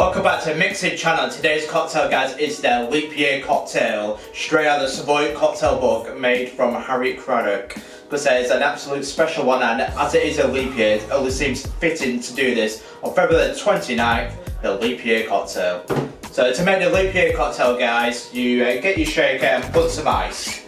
Welcome back to MixedSid channel. Today's cocktail, guys, is the leap year cocktail, straight out of the Savoy cocktail book, made from Harry Craddock. Because it's an absolute special one, and as it is a leap year, it only seems fitting to do this on February the 29th, the leap year cocktail. So to make the leap year cocktail, guys, you get your shaker and put some ice.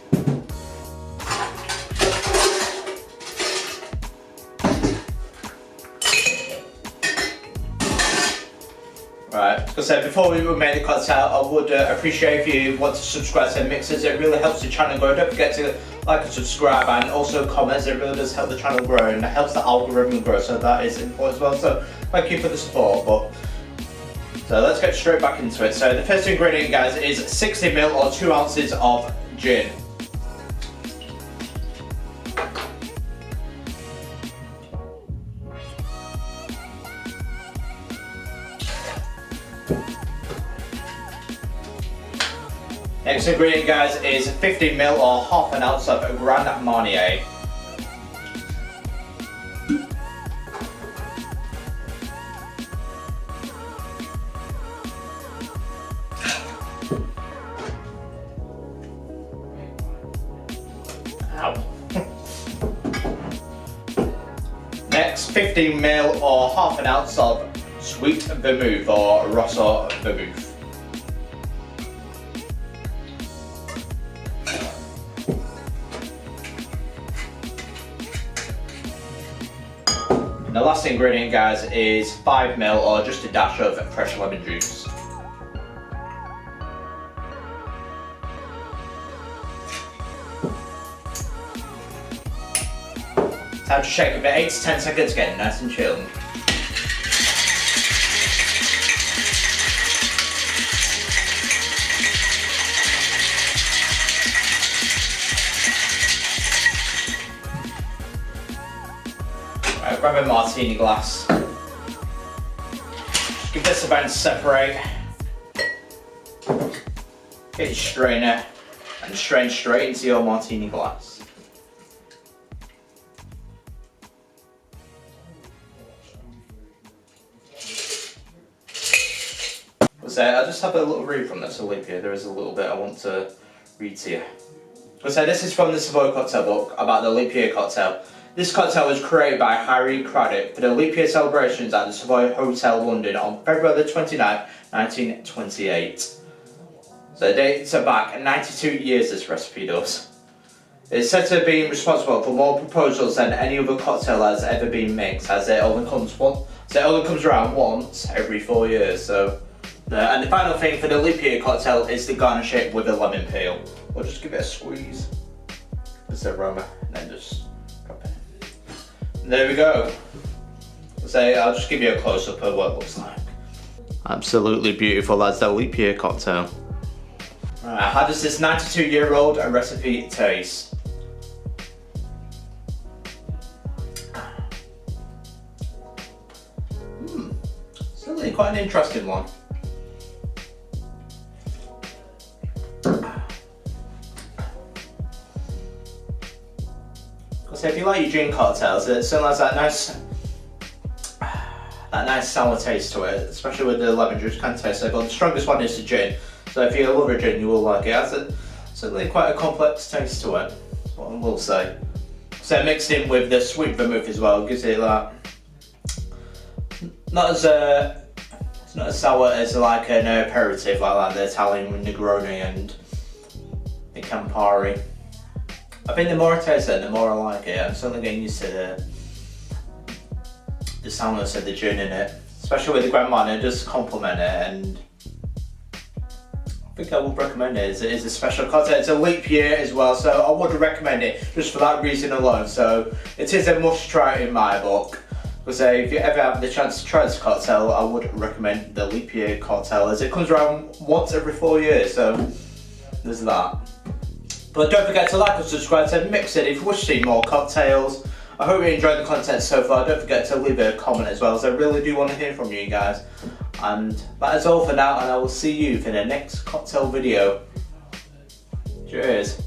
Right, so before we make the cocktail, I would appreciate if you want to subscribe to MixedSid. It really helps the channel grow. Don't forget to like and subscribe, and also comments. It really does help the channel grow and it helps the algorithm grow, so that is important as well. So thank you for the support. So let's get straight back into it. So the first ingredient, guys, is 60 ml or 2 ounces of gin. Next ingredient, guys, is 50 ml or half an ounce of Grand Marnier. Ow. Next, 15 ml or half an ounce of sweet vermouth or rosso vermouth. The last ingredient, guys, is 5 ml or just a dash of fresh lemon juice. Time to shake it for 8 to 10 seconds, getting nice and chilled. Grab a Martini glass, give this a bend to separate, get your strainer and strain straight into your Martini glass. So I just have a little read from this leap here. There is a little bit I want to read to you. So this is from the Savoy cocktail book about the leap year cocktail. This cocktail was created by Harry Craddock for the leap year celebrations at the Savoy Hotel, London on February the 29th, 1928. So it dates back 92 years, this recipe does. It's said to have been responsible for more proposals than any other cocktail has ever been mixed, as it only comes around once every 4 years. So, and the final thing for the leap year cocktail is to garnish it with a lemon peel. We'll just give it a squeeze, just the aroma, and then just drop it. There we go. So I'll just give you a close-up of what it looks like. Absolutely beautiful. That's the leap year cocktail. Right, how does this 92-year-old recipe taste? Certainly quite an interesting one. So if you like your gin cocktails, it still has that nice sour taste to it, especially with the lemon juice. Can taste it, but the strongest one is the gin. So if you love a gin, you will like it. It has certainly quite a complex taste to it, that's what I will say. So mixed in with the sweet vermouth as well, gives it that. It's not as sour as like an aperitif like the Italian Negroni and the Campari. I think the more I taste it, the more I like it. I'm certainly getting used to the soundness of the gin in it, especially with the Grand Marnier. It does complement it, and I think I would recommend it. It is a special cocktail. It's a leap year as well, so I would recommend it just for that reason alone. So it is a must try in my book. Because if you ever have the chance to try this cocktail, I would recommend the leap year cocktail, as it comes around once every 4 years. So there's that. But don't forget to like and subscribe to MixedSid if you wish to see more cocktails. I hope you enjoyed the content so far. Don't forget to leave a comment as well, as I really do want to hear from you guys. And that is all for now, and I will see you for the next cocktail video. Cheers.